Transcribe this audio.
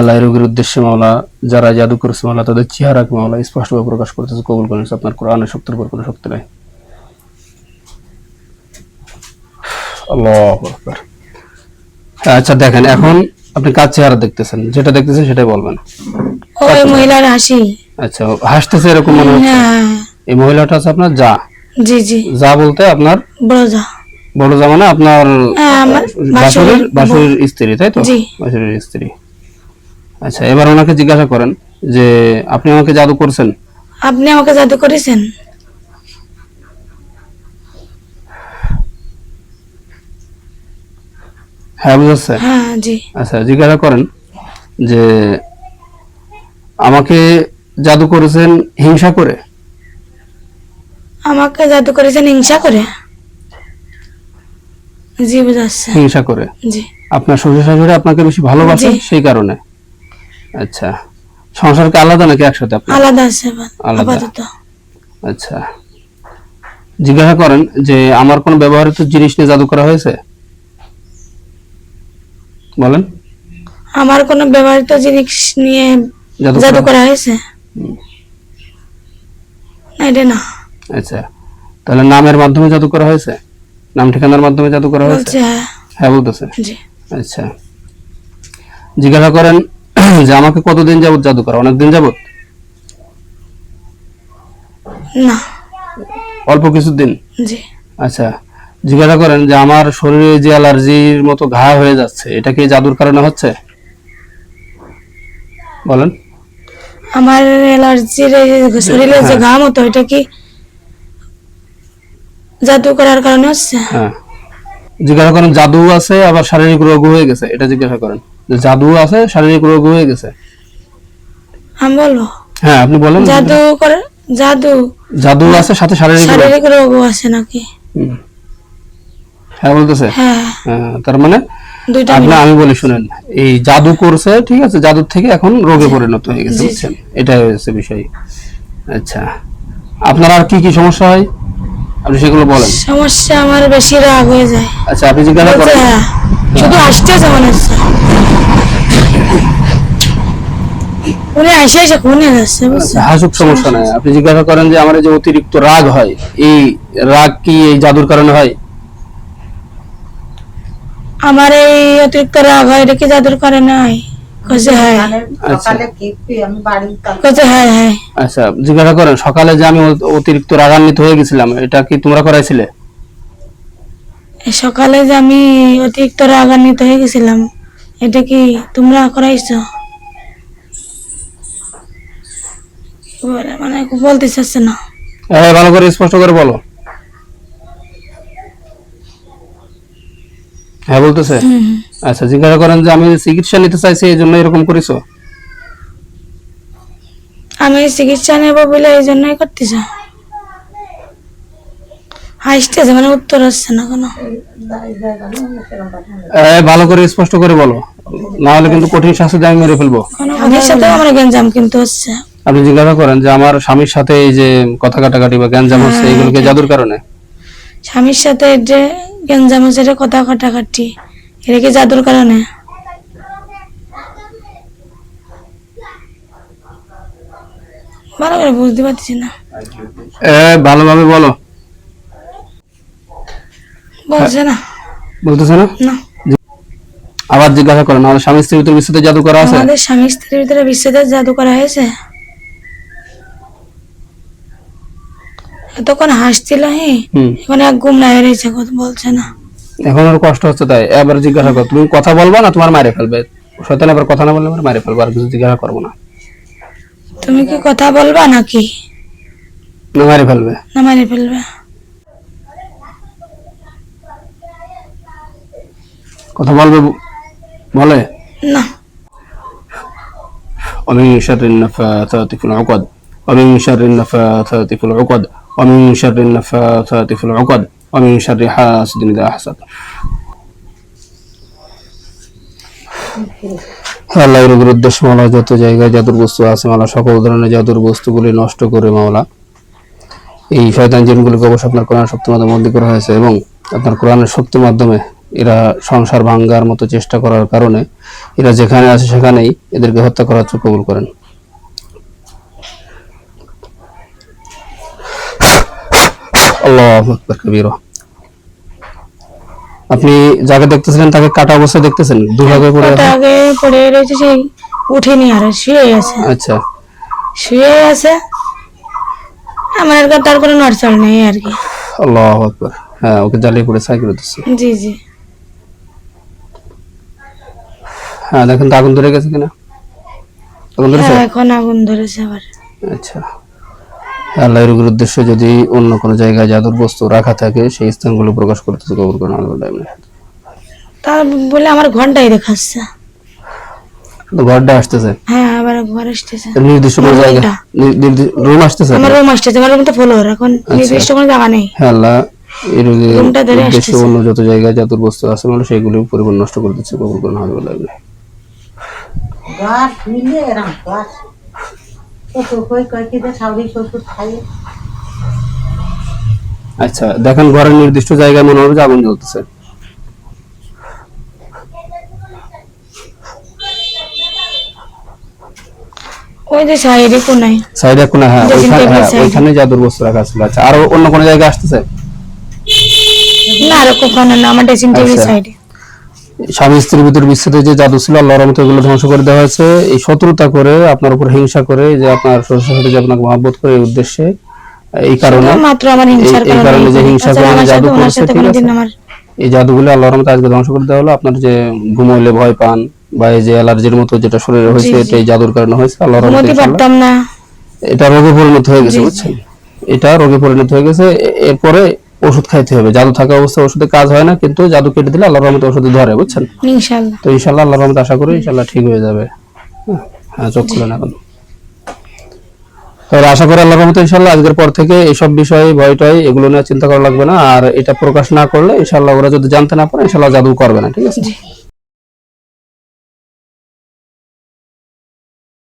আল্লাহর রোগের উদ্দেশ্যে মাওলা যারা জাদু করেছে মাওলা তাদের চেহারাকে মাওলা স্পষ্টভাবে প্রকাশ করতেছে, কবুল করেন। আপনার কোরআনের শক্তির উপর কোনো শক্তি নাই। আল্লাহু আকবার। আচ্ছা দেখেন, এখন আপনি কার চেহারা দেখতেছেন? যেটা দেখতেছেন সেটাই বলবেন। ওই মহিলার হাসি। আচ্ছা, হাসতেছে এরকম মনে হচ্ছে? এই মহিলাটা আছে আপনার যা? জি জি। যা বলতে আপনার বড় যা। বড় যা মানে আপনার বাসুরের স্ত্রী, তাই তো? বাসুরের স্ত্রী। আচ্ছা, এবার ওনাকে জিজ্ঞাসা করেন যে আপনি আমাকে জাদু করছেন? আপনি আমাকে জাদু করেছেন? হ্যাঁ, বুঝাচ্ছে? হ্যাঁ জি। আচ্ছা, জিজ্ঞাসা করেন যে আমাকে জাদু করেছেন হিংসা করে? আমাকে জাদু করেছেন হিংসা করে? জি, বুঝাচ্ছে। হিংসা করে? জি। আপনার শ্বশুর শাশুড়ি আপনাকে বেশি ভালোবাসে সেই কারণে? আচ্ছা, সংসারকে আলাদা নাকি একসাথে? আলাদা আছে আপাতত। আচ্ছা, জিজ্ঞাসা করেন যে আমার কোন ব্যবহৃত জিনিস নিয়ে জাদু করা হয়েছে? বলেন। আমার কোন ব্যবহৃত জিনিস নিয়ে জাদু করা হয়েছে? না, এটা না। আচ্ছা, তাহলে নামের মাধ্যমে জাদু করা হয়েছে? নাম ঠিকানার মাধ্যমে জাদু করা হয়েছে? হ্যাঁ বলতেছে। জি। আচ্ছা, জিজ্ঞাসা করেন যে আমাকে কতদিন যাবত জাদু করা? অনেক দিন যাবত? না, অল্প কিছুদিন? জি। আচ্ছা, জিজ্ঞাসা করেন যে আমার শরীরে যে অ্যালার্জির মতো ঘা হয়ে যাচ্ছে, এটা কি জাদুর কারণে হচ্ছে? বলেন। আমার অ্যালার্জির শরীরে যে ঘা মতো, এটা কি জাদু করার কারণে হচ্ছে? হ্যাঁ। জিজ্ঞাসা করেন জাদু আছে আবার শারীরিক রোগ হয়ে গেছে, এটা জিজ্ঞাসা করেন যে জাদু আছে শারীরিক রোগ হয়ে গেছে। আমি বলবো? হ্যাঁ, আপনি বলেন। জাদু আছে সাথে শারীরিক রোগও আছে নাকি? হ্যাঁ বলতেছে। হ্যাঁ, তার মানে আমি বলি শুনেন, এই জাদু করছে, ঠিক আছে, জাদুর থেকে এখন রোগে পরিণত হয়ে গেছে, বুঝছেন? এটাই হচ্ছে বিষয়। আচ্ছা, আপনার আর কি কি সমস্যা হয় আপনি সেগুলো বলেন। সমস্যা আমার বেশি রাগ হয়ে যায়। আচ্ছা, আপনি জিজ্ঞাসা করেন। শুধু আসতেছে মনে হচ্ছে উনি এসে কোনে যাচ্ছে। হাসুক, সমস্যা নাই। আপনি জিজ্ঞাসা করেন যে আমার যে অতিরিক্ত রাগ হয়, এই রাগ কি এই জাদুর কারণে হয়? আমার এই অতিরিক্ত রাগ হয়, এটা কি জাদুর কারণে হয়? আচ্ছা, জিজ্ঞাসা করেন সকালে যে আমি অতিরিক্ত রাগান্বিত হয়ে গেছিলাম, এটা কি তোমরা করাইছিলে? সকালে যে আমি অতিরিক্ত রাগান্বিত হয়ে গেছিলাম, এটা কি তোমরা করাইছো? মানে বলতে চাচ্ছে না। ভালো করে স্পষ্ট করে বলো। হ্যাঁ বলতেছে। আচ্ছা, জিজ্ঞাসা করেন যে আমি চিকিৎসা নিতে চাইছি এই জন্য এরকম করেছো? আমি চিকিৎসা নেব বলে এই জন্যই করতেছ? হাসতেছে মানে উত্তর আসছে না কোনো। ভালো করে স্পষ্ট করে বলো, না হলে কিন্তু কঠিন শাস্তি আমি মেরে ফেলবো। আমার সাথে আমার গ্যাঞ্জাম কিন্তু হচ্ছে। আপনি জিজ্ঞাসা করেন যে আমার স্বামীর সাথে এই যে কথা কাটাকাটি বা গ্যাঞ্জাম হচ্ছে, এগুলো কি জাদুর কারণে? স্বামীর সাথে যে গ্যাঞ্জাম হচ্ছে, কথা কাটাকাটি, এটা কি জাদুর কারণে? ভালো করে বুঝতে পারছি না। ভালোভাবে বলো। বলছে না। বলতেছে না? না। আবার জিজ্ঞাসা করেন আমাদের স্বামী স্ত্রীর ভিতরে বিচ্ছেদের জাদু করা আছে? আমাদের স্বামী স্ত্রীর ভিতরে বিচ্ছেদের জাদু করা হয়েছে? এতক্ষণ হাসছিল, এখন এক গুম না হেরেছে, কথা বলছে না। এখন আর কষ্ট হচ্ছে তাই। এবার জিজ্ঞাসা কর, তুমি কথা বলবা না তোমার মারে ফেলবে? শয়তান এবার কথা না বললে আমার মারে ফেলবে, আর কিছু জিজ্ঞাসা করবো না। তুমি কি কথা বলবা নাকি? না মারে ফেলবে। না মারে ফেলবে। কথা বলবে? বলে না। ومن شر النفاثات في العقد ومن شر النفاثات في العقد ومن شر النفاثات في العقد ومن شر حاسد إذا حسد। আল্লাহ রবের উদ্দেশ্য মাওলা যত জায়গায় জাদুর বস্তু আছে মাওলা, সকল ধরনের জাদুর বস্তুগুলি নষ্ট করে মাওলা এই শয়তান জিনগুলোকে অবশ্য আপনার কোরআন শক্তির মাধ্যমে বন্দী করা হয়েছে, এবং আপনার কোরআনের শক্তির মাধ্যমে এরা সংসার ভাঙ্গার মতো চেষ্টা করার কারণে এরা যেখানে আছে সেখানেই এদেরকে হত্যা করার জন্য কবুল করেন। আল্লাহু আকবার কবীরা। আপনি যাকে দেখতেছিলেন তাকে কাটা অবস্থায় দেখতেছেন, দুভাগে পড়ে কটা আছে? আগে পড়ে রয়েছে, সেই উঠেনি আর শুয়ে আছে। আচ্ছা, শুয়ে আছে, আমার আর তার কোনো নড়চড় নেই আর কি। আল্লাহু আকবার। হ্যাঁ, ওকে জ্বালিয়ে পড়ে ছাই করে দিচ্ছে। জি জি। হ্যাঁ, দেখেন তো আগুন ধরে গেছে কিনা। আগুন ধরেছে? হ্যাঁ, এখন আগুন ধরেছে আবার। আচ্ছা, আল্লাহ রোগের উদ্দেশ্যে যদি অন্য কোনো জায়গায় জাদুর বস্তু রাখা থাকে সেই স্থানগুলো প্রকাশ করতেছে কবুল করেন। তার বলে আমার ঘন্টাই দেখাচ্ছে। ঘরটা আসতেছে? হ্যাঁ, আবার ঘর আসতেছে। নির্দিষ্ট কোনো জায়গা রুম আসতেছে? আমার রুম আসতেছে, আমার রুমটা ফ্লোর, এখন নির্দিষ্ট কোনো জায়গা নেই। হ্যাঁ, আল্লাহ এই রোগের রুমটা ধরে উদ্দেশ্যে আসতেছে। অন্য যত জায়গায় জাদুর বস্তু আছে মানে সেগুলো পরিমাণ নষ্ট করে দিচ্ছে কবুল করেন। গাছ মিলে এরকম গাছ কত কই কই কি দে সাউরি শ্বশুর খাই। আচ্ছা, দেখেন ঘরের নির্দিষ্ট জায়গায় মনে হবে যে আগুন জ্বলতেছে। ওই যে সাইডে কোনায়, সাইডে কোনা? হ্যাঁ, ড্রেসিং ওইখানে, টেবিলের হ্যাঁ, সাইডে। ওইখানে জাদুর বস্তু রাখা ছিল। আচ্ছা, আর অন্য কোনো জায়গায় আসতেছে? না আর কখনো না, আমার ড্রেসিং টেবিলের আচ্ছা। সাইডে। স্বামী স্ত্রীর ভিতর বিচ্ছেদে যে জাদু ছিল আল্লাহর রহমতে এগুলো ধ্বংস করে দেওয়া হয়েছে। এই শত্রুতা করে, আপনার উপর হিংসা করে, যে আপনার শ্বশুর শাশুড়ি যে আপনাকে মহব্বত করে এই উদ্দেশ্যে, এই কারণে, মাত্র আমার হিংসার এই কারণে যে হিংসা করে আমার জাদু সাথে ওনার করছে, সাথে ঠিক কোনোদিন আছে? আমার এই জাদুগুলো আল্লাহর রহমতে আজকে ধ্বংস করে দেওয়া হলো। আপনার যে ঘুমোইলে ভয় পান বা এই যে অ্যালার্জির মতো যেটা শরীরে হয়েছে, জি। এটা এই জাদুর কারণে হয়েছে। আল্লাহর রহমতে ঘুমোতে ইনশাআল্লাহ পারতাম না। এটা রোগে পরিণত হয়ে গেছে, জি, জি। বুঝছেন? এটা রোগে পরিণত হয়ে গেছে। এরপরে ওষুধ খাইতে হবে। জাদু থাকা অবস্থায় ওষুধে কাজ হয় না, কিন্তু জাদু কেটে দিলে আল্লাহর রহমতে ওষুধে ধরে, বুঝছেন? ইনশাআল্লাহ। তো ইনশাআল্লাহ আল্লাহর রহমতে আশা করি ইনশাআল্লাহ ঠিক হয়ে যাবে। হ্যাঁ, চোখ খুলেন এখন। তাহলে আশা করি আল্লাহর রহমতে ইনশাআল্লাহ আজকের পর থেকে এইসব বিষয়ে ভয়টাই এগুলো নিয়ে চিন্তা করা লাগবে না। আর এটা প্রকাশ না করলে ইনশাআল্লাহ ওরা যদি জানতে না পারে ইনশাআল্লাহ জাদু করবে না, ঠিক আছে?